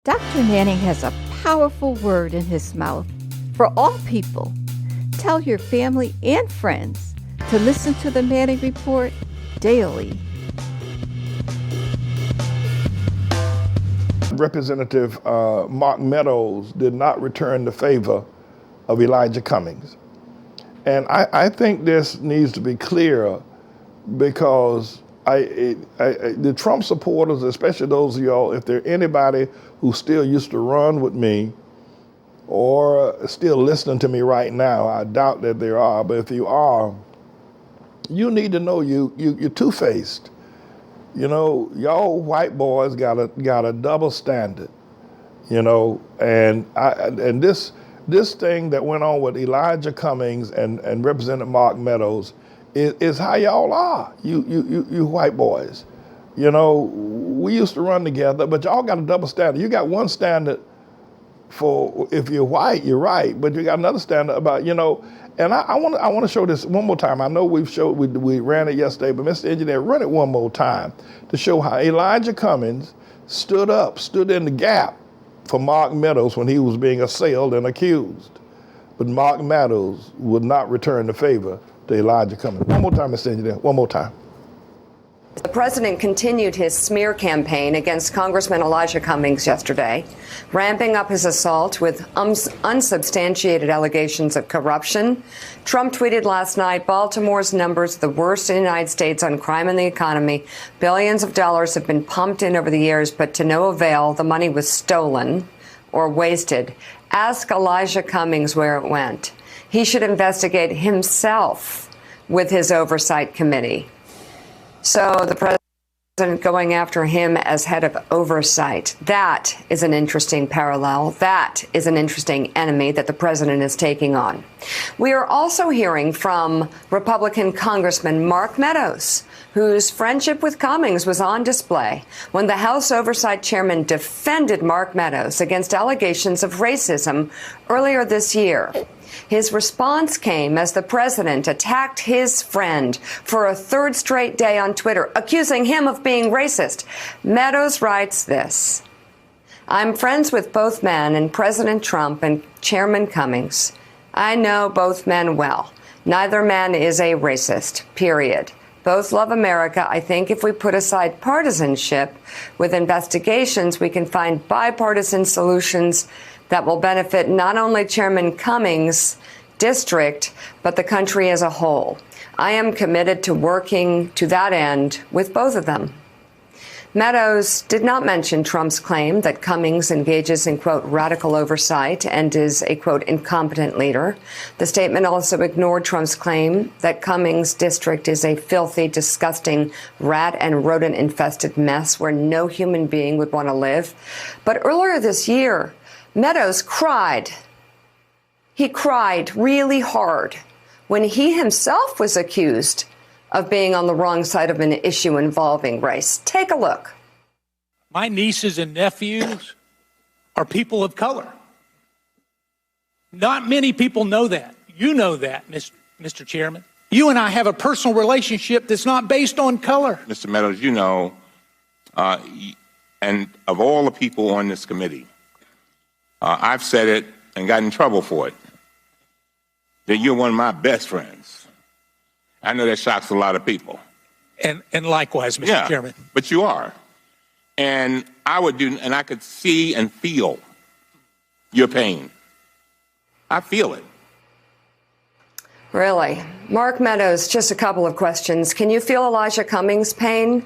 Dr. Manning has a powerful word in his mouth for all people. Tell your family and friends to listen to the Manning Report daily. Representative Mark Meadows did not return the favor of Elijah Cummings. And I think this needs to be clear because the Trump supporters, especially those of y'all, if there anybody who still used to run with me or still listening to me right now, I doubt that there are, but if you are, you need to know you're two-faced. You know, y'all white boys got a double standard, you know, and this thing that went on with Elijah Cummings and Representative Mark Meadows is how y'all are, you white boys. You know, we used to run together, but y'all got a double standard. You got one standard for if you're white, you're right, but you got another standard about, you know, and I want to show this one more time. I know we ran it yesterday, but Mr. Engineer, run it one more time to show how Elijah Cummings stood in the gap for Mark Meadows when he was being assailed and accused. But Mark Meadows would not return the favor to Elijah Cummings. One more time, Mr. Engineer, one more time. The president continued his smear campaign against Congressman Elijah Cummings yesterday, ramping up his assault with unsubstantiated allegations of corruption. Trump tweeted last night, Baltimore's numbers the worst in the United States on crime and the economy. Billions of dollars have been pumped in over the years, but to no avail. The money was stolen or wasted. Ask Elijah Cummings where it went. He should investigate himself with his oversight committee. So the president going after him as head of oversight. That is an interesting parallel. That is an interesting enemy that the president is taking on. We are also hearing from Republican Congressman Mark Meadows, whose friendship with Cummings was on display when the House Oversight Chairman defended Mark Meadows against allegations of racism earlier this year. His response came as the president attacked his friend for a third straight day on Twitter, accusing him of being racist. Meadows writes this: I'm friends with both men and President Trump and Chairman Cummings. I know both men well. Neither man is a racist, period. Both love America. I think if we put aside partisanship with investigations, we can find bipartisan solutions that will benefit not only Chairman Cummings' district, but the country as a whole. I am committed to working to that end with both of them. Meadows did not mention Trump's claim that Cummings engages in, quote, radical oversight and is a, quote, incompetent leader. The statement also ignored Trump's claim that Cummings' district is a filthy, disgusting, rat and rodent-infested mess where no human being would want to live. But earlier this year, Meadows cried. He cried really hard when he himself was accused of being on the wrong side of an issue involving race. Take a look. My nieces and nephews are people of color. Not many people know that. You know that, Mr. Chairman. You and I have a personal relationship that's not based on color. Mr. Meadows, you know, and of all the people on this committee, I've said it and got in trouble for it, that you're one of my best friends. I know that shocks a lot of people. And likewise, Mr. Chairman. But you are. And I could see and feel your pain. I feel it. Really? Mark Meadows, just a couple of questions. Can you feel Elijah Cummings' pain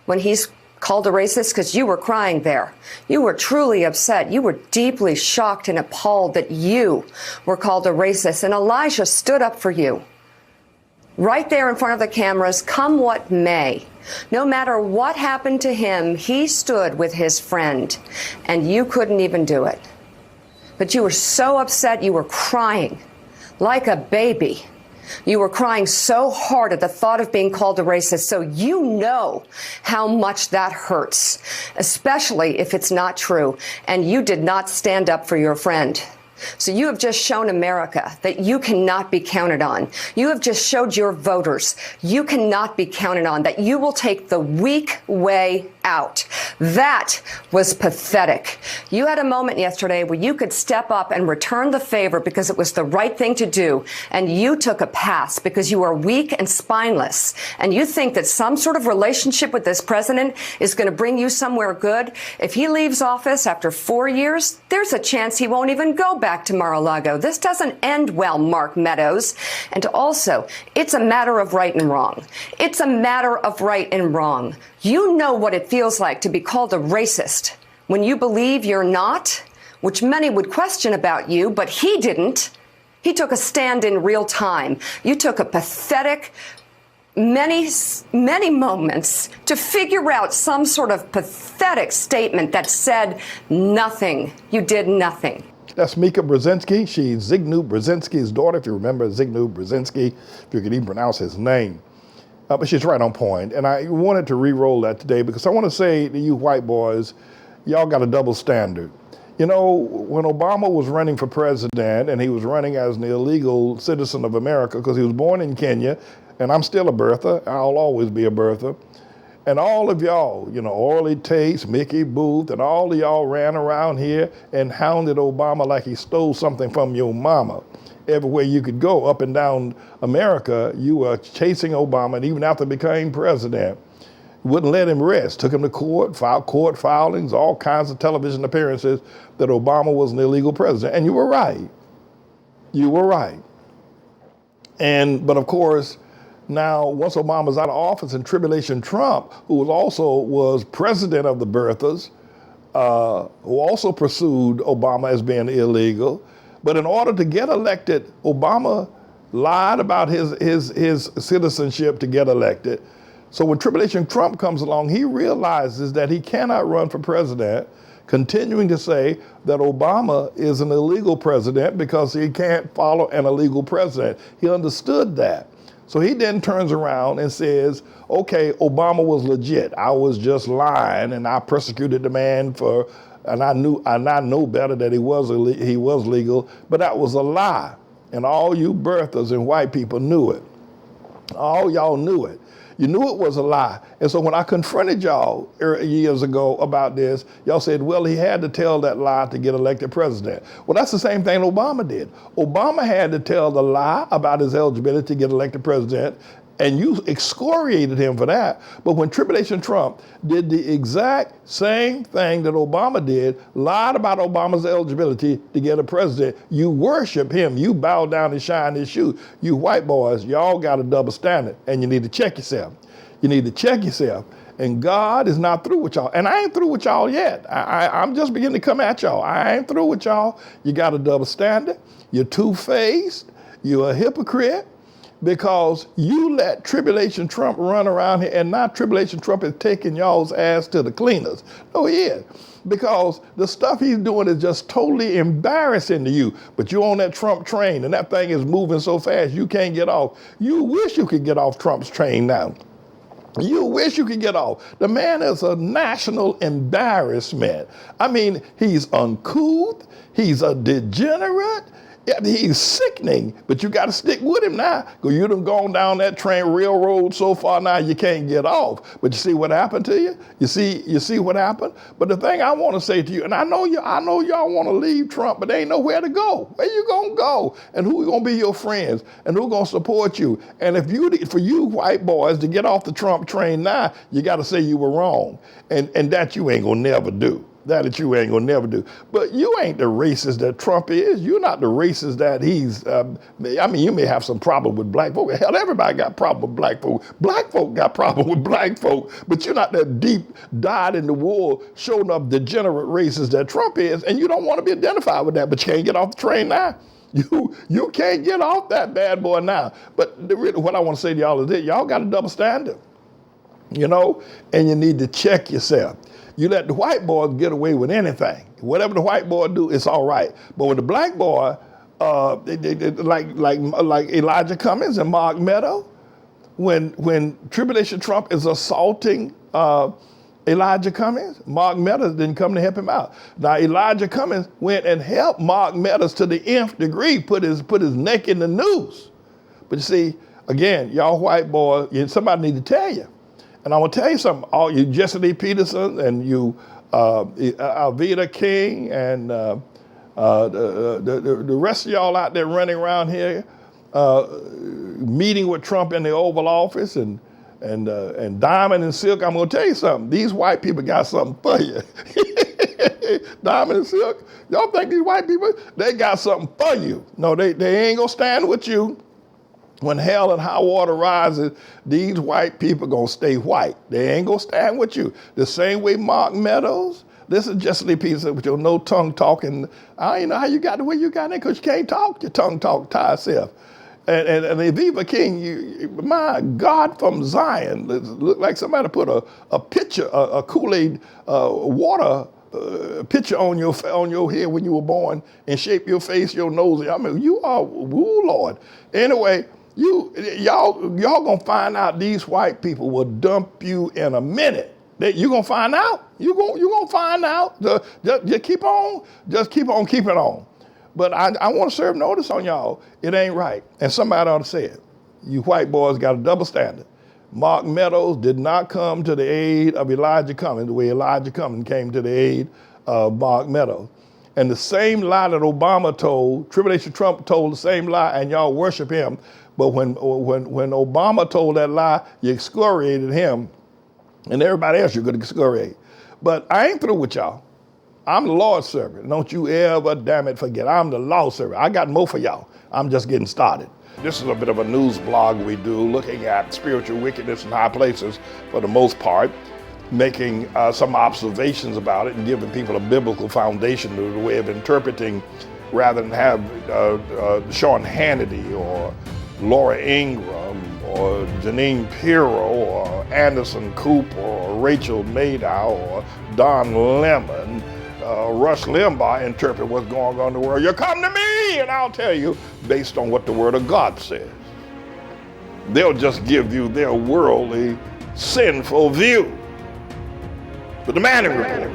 when he's called a racist? Because you were crying there. You were truly upset. You were deeply shocked and appalled that you were called a racist. And Elijah stood up for you. Right there in front of the cameras, come what may. No matter what happened to him, he stood with his friend. And you couldn't even do it. But you were so upset, you were crying like a baby. You were crying so hard at the thought of being called a racist, so you know how much that hurts, especially if it's not true, and you did not stand up for your friend. So you have just shown America that you cannot be counted on. You have just showed your voters you cannot be counted on, that you will take the weak way out. That was pathetic. You had a moment yesterday where you could step up and return the favor because it was the right thing to do, and you took a pass because you are weak and spineless, and you think that some sort of relationship with this president is going to bring you somewhere good. If he leaves office after 4 years, there's a chance he won't even go back to Mar-a-Lago. This doesn't end well, Mark Meadows. And also, it's a matter of right and wrong. It's a matter of right and wrong. You know what it feels like to be called a racist when you believe you're not, which many would question about you, but he didn't. He took a stand in real time. You took a pathetic, many moments to figure out some sort of pathetic statement that said nothing. You did nothing. That's Mika Brzezinski. She's Zygmunt Brzezinski's daughter, if you remember Zygmunt Brzezinski, if you could even pronounce his name. But she's right on point. And I wanted to re-roll that today because I want to say to you white boys, y'all got a double standard. You know, when Obama was running for president and he was running as an illegal citizen of America because he was born in Kenya, and I'm still a birther, I'll always be a birther. And all of y'all, you know, Orly Tates, Mickey Booth, and all of y'all ran around here and hounded Obama like he stole something from your mama. Everywhere you could go up and down America, you were chasing Obama, and even after he became president, wouldn't let him rest. Took him to court, filed court filings, all kinds of television appearances that Obama was an illegal president. And you were right. You were right. But of course, now, once Obama's out of office and Tribulation Trump, who was president of the birthers, who also pursued Obama as being illegal, but in order to get elected, Obama lied about his citizenship to get elected. So when Tribulation Trump comes along, he realizes that he cannot run for president, continuing to say that Obama is an illegal president because he can't follow an illegal president. He understood that. So he then turns around and says, okay, Obama was legit. I was just lying and I persecuted the man and I know better that he was legal, but that was a lie. And all you birthers and white people knew it. All y'all knew it. You knew it was a lie. And so when I confronted y'all years ago about this, y'all said, well, he had to tell that lie to get elected president. Well, that's the same thing Obama did. Obama had to tell the lie about his eligibility to get elected president, and you excoriated him for that. But when Tribulation Trump did the exact same thing that Obama did, lied about Obama's eligibility to get a president, you worship him. You bow down and shine his shoes. You white boys, y'all got a double standard, and you need to check yourself. You need to check yourself. And God is not through with y'all. And I ain't through with y'all yet. I'm just beginning to come at y'all. I ain't through with y'all. You got a double standard. You're two-faced. You're a hypocrite. Because you let Tribulation Trump run around here, and now Tribulation Trump is taking y'all's ass to the cleaners. No, he is. Because the stuff he's doing is just totally embarrassing to you. But you're on that Trump train, and that thing is moving so fast you can't get off. You wish you could get off Trump's train now. You wish you could get off. The man is a national embarrassment. I mean, he's uncouth. He's a degenerate. Yeah, he's sickening, but you got to stick with him now. Because you done gone down that train railroad so far now you can't get off. But you see what happened to you? You see what happened? But the thing I want to say to you, and I know y'all want to leave Trump, but there ain't nowhere to go. Where you gonna go? And who gonna be your friends? And who gonna support you? And for you white boys to get off the Trump train now, you got to say you were wrong, and that you ain't gonna never do. That you ain't gonna never do. But you ain't the racist that Trump is. You're not the racist that he's, I mean, you may have some problem with black folk. Hell, everybody got problem with black folk. Black folk got problem with black folk. But you're not that deep, dyed in the wool, showing up degenerate racist that Trump is, and you don't want to be identified with that, but you can't get off the train now. You can't get off that bad boy now. But what I want to say to y'all is that y'all got a double standard, you know, and you need to check yourself. You let the white boys get away with anything. Whatever the white boy do, it's all right. But when the black boy, like Elijah Cummings and Mark Meadows, when Tribulation Trump is assaulting Elijah Cummings, Mark Meadows didn't come to help him out. Now Elijah Cummings went and helped Mark Meadows to the nth degree, put his neck in the noose. But you see, again, y'all white boys, somebody need to tell you. And I'm going to tell you something, all you Jesse Lee Peterson and you Alveda King and the rest of y'all out there running around here, meeting with Trump in the Oval Office and Diamond and Silk, I'm going to tell you something. These white people got something for you. Diamond and Silk, y'all think these white people, they got something for you. No, they ain't going to stand with you. When hell and high water rises, these white people going to stay white. They ain't going to stand with you. The same way Mark Meadows, this is just a piece of with your no tongue talking. I don't know how you got the way you got there because you can't talk. Your tongue talk tie itself. And Aviva King, my God from Zion, it looked like somebody put a picture, a Kool-Aid water picture on your head when you were born and shape your face, your nose. I mean, you are, woo, Lord. Anyway, y'all gonna find out these white people will dump you in a minute. You gonna find out. You gonna find out. Just keep on keeping on. But I want to serve notice on y'all. It ain't right. And somebody ought to say it. You white boys got a double standard. Mark Meadows did not come to the aid of Elijah Cummings the way Elijah Cummings came to the aid of Mark Meadows. And the same lie that Obama told, Tribulation Trump told the same lie, and y'all worship him. But when Obama told that lie, you excoriated him, and everybody else you're going to excoriate. But I ain't through with y'all. I'm the Lord's servant. Don't you ever, damn it, forget. I'm the Lord's servant. I got more for y'all. I'm just getting started. This is a bit of a news blog we do, looking at spiritual wickedness in high places for the most part, making some observations about it and giving people a biblical foundation to the way of interpreting, rather than have Sean Hannity or Laura Ingraham or Janine Pirro or Anderson Cooper or Rachel Maddow or Don Lemon, Rush Limbaugh interpret what's going on in the world. You come to me and I'll tell you based on what the Word of God says. They'll just give you their worldly, sinful view. But the Manning Report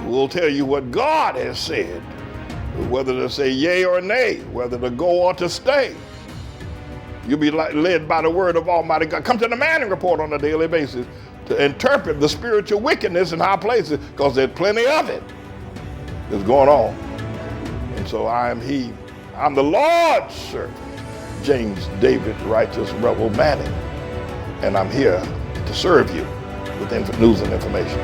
will tell you what God has said, whether to say yea or nay, whether to go or to stay. You'll be led by the word of Almighty God. Come to the Manning Report on a daily basis to interpret the spiritual wickedness in high places, because there's plenty of it that's going on. And so I'm the Lord's servant, James David Righteous Rebel Manning, and I'm here to serve you with news and information.